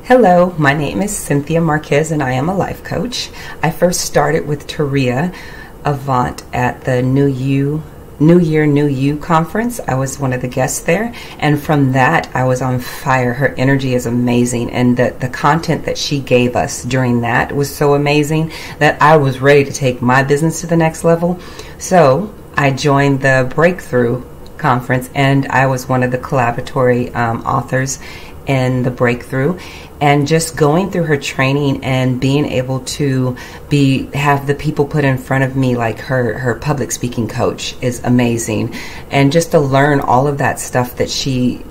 Hello, my name is Cynthia Marquez and I am a life coach. I first started with Taria Avant at the New Year, New You conference. I was one of the guests there, and from that I was on fire. Her energy is amazing, and the content that she gave us during that was so amazing that I was ready to take my business to the next level. So I joined the Breakthrough conference, and I was one of the collaboratory authors in the Breakthrough. And just going through her training and being able to have the people put in front of me, like her public speaking coach, is amazing. And just to learn all of that stuff that she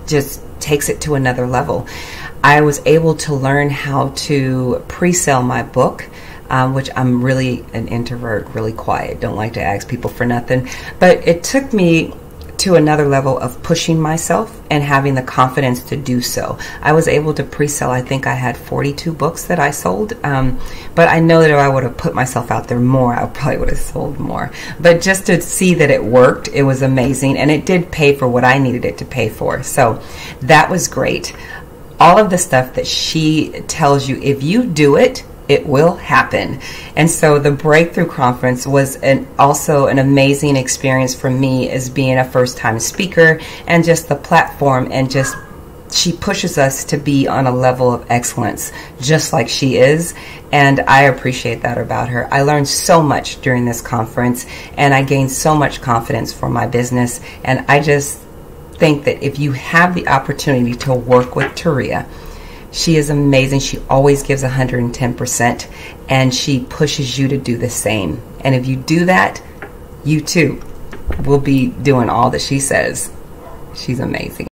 just takes it to another level. I was able to learn how to pre-sell my book, which I'm really an introvert, really quiet, don't like to ask people for nothing. But it took me to another level of pushing myself and having the confidence to do so. I was able to pre-sell, I think I had 42 books that I sold, but I know that if I would have put myself out there more, I probably would have sold more. But just to see that it worked, it was amazing, and it did pay for what I needed it to pay for. So that was great. All of the stuff that she tells you, if you do it, it will happen. And so the Breakthrough Conference was also an amazing experience for me as being a first-time speaker, and just the platform, and just she pushes us to be on a level of excellence just like she is, and I appreciate that about her. I learned so much during this conference, and I gained so much confidence for my business, and I just think that if you have the opportunity to work with Taria, she is amazing. She always gives 110%, and she pushes you to do the same. And if you do that, you too will be doing all that she says. She's amazing.